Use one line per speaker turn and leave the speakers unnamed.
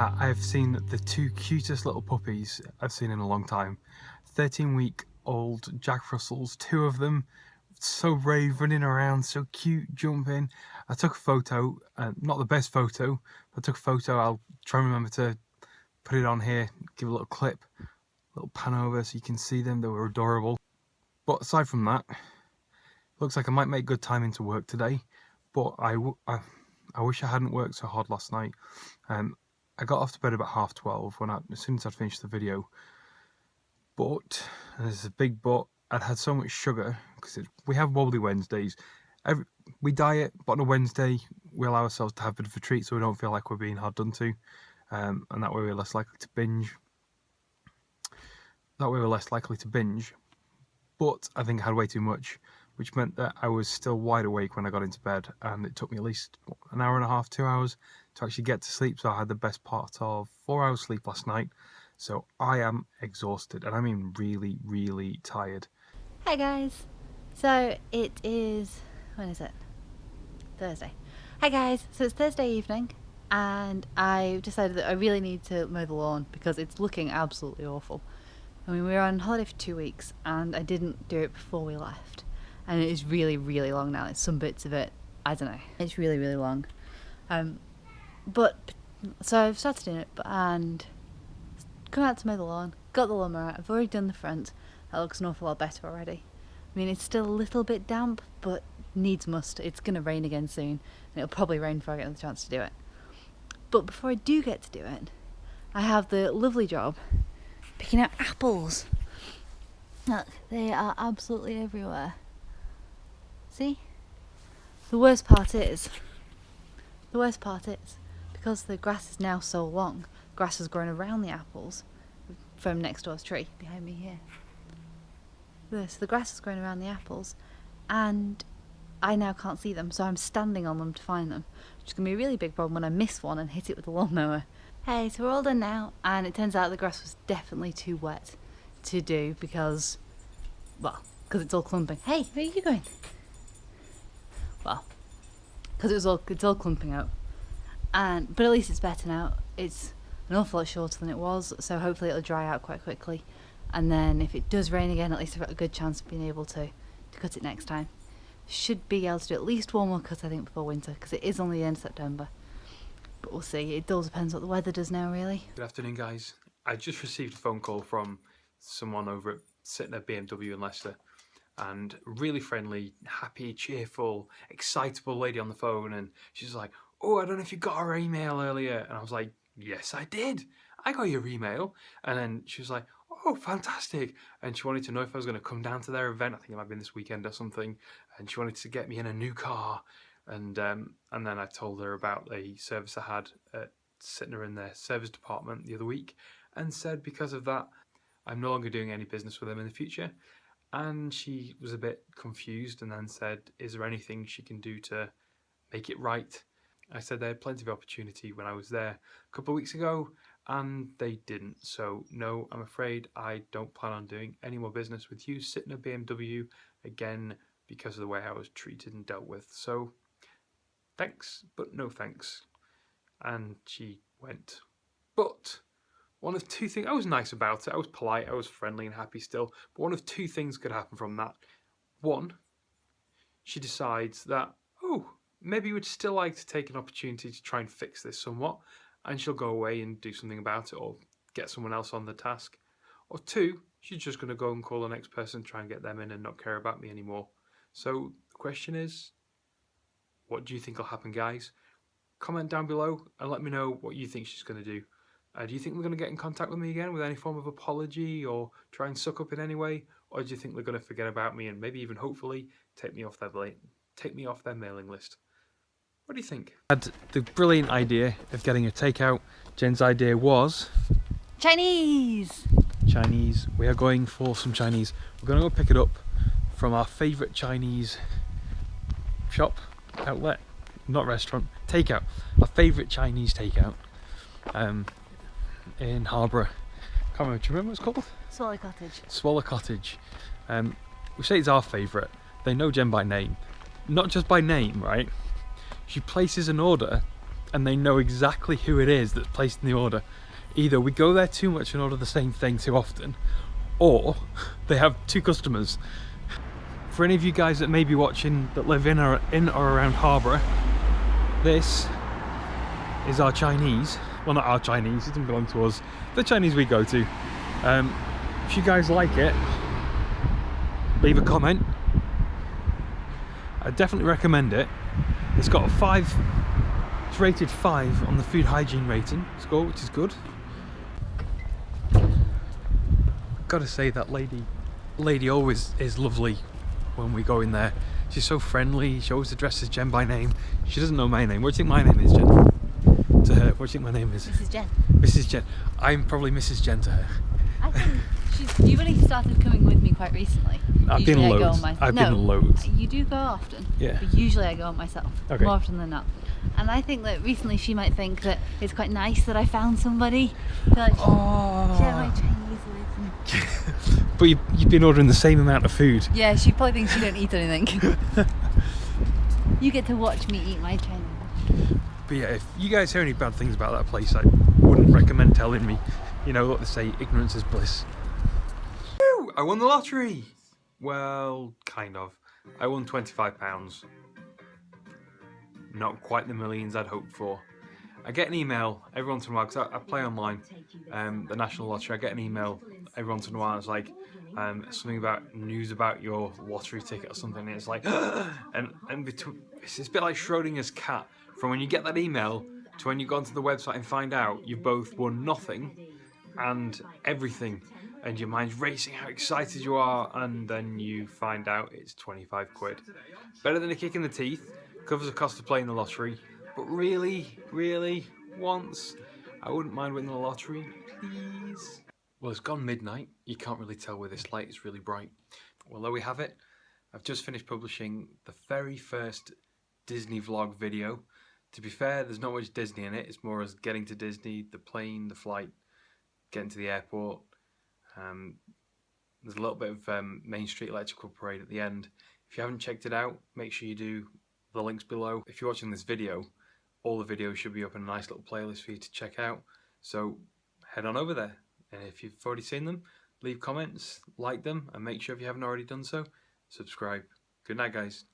I've seen the two cutest little puppies I've seen in a long time. 13-week-old Jack Russells, two of them, so brave, running around, so cute, jumping. I took a photo, not the best photo, but I took a photo. I'll try and remember to put it on here, give a little clip, a little pan over so you can see them. They were adorable. But aside from that, looks like I might make good time into work today, but I wish I hadn't worked so hard last night. I got off to bed about 12:30 as soon as I'd finished the video. But, and there's a big but, I'd had so much sugar, because we have wobbly Wednesdays. We diet, but on a Wednesday we allow ourselves to have a bit of a treat so we don't feel like we're being hard done to. And that way we're less likely to binge. But I think I had way too much, which meant that I was still wide awake when I got into bed, and it took me at least an hour and a half, 2 hours to actually get to sleep. So I had the best part of 4 hours sleep last night. So I am exhausted, and I mean really, really tired.
Hi guys, so it is, when is it? Thursday. Hi guys, so it's Thursday evening, and I decided that I really need to mow the lawn because it's looking absolutely awful. I mean, we were on holiday for 2 weeks, and I didn't do it before we left, and it is really, really long now. It's some bits of it, I don't know, it's really, really long. But so I've started doing it, and come out to mow the lawn, got the lawnmower out, I've already done the front. That looks an awful lot better already. I mean, it's still a little bit damp, but needs must. It's going to rain again soon, and it'll probably rain before I get the chance to do it. But before I do get to do it, I have the lovely job picking out apples. Look, they are absolutely everywhere. See? The worst part is, because the grass is now so long, grass has grown around the apples from next door's tree behind me here. So the grass has grown around the apples, and I now can't see them, so I'm standing on them to find them, which is going to be a really big problem when I miss one and hit it with the lawnmower. Hey, so we're all done now, and it turns out the grass was definitely too wet to do because it's all clumping. Hey, where are you going? Well, because it's all clumping out. But at least it's better now. It's an awful lot shorter than it was, so hopefully it'll dry out quite quickly. And then if it does rain again, at least I've got a good chance of being able to cut it next time. Should be able to do at least one more cut, I think, before winter, because it is only the end of September. But we'll see. It all depends what the weather does now, really.
Good afternoon, guys. I just received a phone call from someone over at Sittner BMW in Leicester, and really friendly, happy, cheerful, excitable lady on the phone, and she's like, "Oh, I don't know if you got our email earlier," and I was like, "Yes, I did. I got your email." And then she was like, "Oh, fantastic." And she wanted to know if I was going to come down to their event. I think it might have been this weekend or something. And she wanted to get me in a new car. And then I told her about a service I had at Sittner in their service department the other week, and said because of that, I'm no longer doing any business with them in the future. And she was a bit confused, and then said, "Is there anything she can do to make it right?" I said they had plenty of opportunity when I was there a couple of weeks ago, and they didn't. So no, I'm afraid I don't plan on doing any more business with you, Sittner BMW, again, because of the way I was treated and dealt with. So thanks, but no thanks. And she went. But one of two things, I was nice about it, I was polite, I was friendly and happy still, but one of two things could happen from that. One, she decides that, oh, maybe you would still like to take an opportunity to try and fix this somewhat, and she'll go away and do something about it, or get someone else on the task. Or two, she's just going to go and call the next person, try and get them in and not care about me anymore. So the question is, what do you think will happen, guys? Comment down below and let me know what you think she's going to do. Do you think they're going to get in contact with me again with any form of apology or try and suck up in any way? Or do you think they're going to forget about me and maybe even hopefully take me off their mailing list? What do you think? I had the brilliant idea of getting a takeout. Jen's idea was
Chinese!
Chinese. We are going for some Chinese. We're going to go pick it up from our favourite Chinese shop, outlet, not restaurant, takeout. Our favourite Chinese takeout in Harborough. Can't remember, do you remember what it's called?
Swallow Cottage.
Swallow Cottage. We say it's our favourite. They know Jen by name. Not just by name, right? She places an order and they know exactly who it is that's placing the order. Either we go there too much and order the same thing too often, or they have two customers. For any of you guys that may be watching that live in or around Harbour, this is our Chinese. Well, not our Chinese, it doesn't belong to us. The Chinese we go to. If you guys like it, leave a comment. I definitely recommend it. It's got a 5. It's rated 5 on the food hygiene rating score, which is good. Gotta say that lady always is lovely when we go in there. She's so friendly. She always addresses Jen by name. She doesn't know my name. What do you think my name is, Jen? To her, what do you think my name is?
Mrs. Jen.
Mrs. Jen. I'm probably Mrs. Jen to her.
I think you've only started coming with me quite recently.
I've
Usually
been
I go
loads.
on
I've been loads.
You do go often.
Yeah.
But usually I go on myself.
Okay.
More often than not. And I think that recently she might think that it's quite nice that I found somebody to like share my Chinese with.
But you've been ordering the same amount of food.
Yeah, she probably thinks she don't eat anything. You get to watch me eat my Chinese.
But yeah, if you guys hear any bad things about that place, I wouldn't recommend telling me. You know what they say, ignorance is bliss. Woo! I won the lottery! Well, kind of. I won £25. Not quite the millions I'd hoped for. I get an email every once in a while, because I play online, the National Lottery. I get an email every once in a while. It's like something about news about your lottery ticket or something. And it's like, and between, it's a bit like Schrodinger's cat. From when you get that email to when you go onto the website and find out you've both won nothing and everything, and your mind's racing how excited you are, and then you find out it's 25 quid. Better than a kick in the teeth, covers the cost of playing the lottery, but really, once, I wouldn't mind winning the lottery, please. Well, it's gone midnight. You can't really tell with this light, it's really bright. Well, there we have it. I've just finished publishing the very first Disney vlog video. To be fair, there's not much Disney in it. It's more as getting to Disney, the plane, the flight, getting to the airport. There's a little bit of Main Street Electrical Parade at the end. If you haven't checked it out, make sure you do. The link's below. If you're watching this video, all the videos should be up in a nice little playlist for you to check out. So head on over there. And if you've already seen them, leave comments, like them, and make sure if you haven't already done so, subscribe. Good night, guys.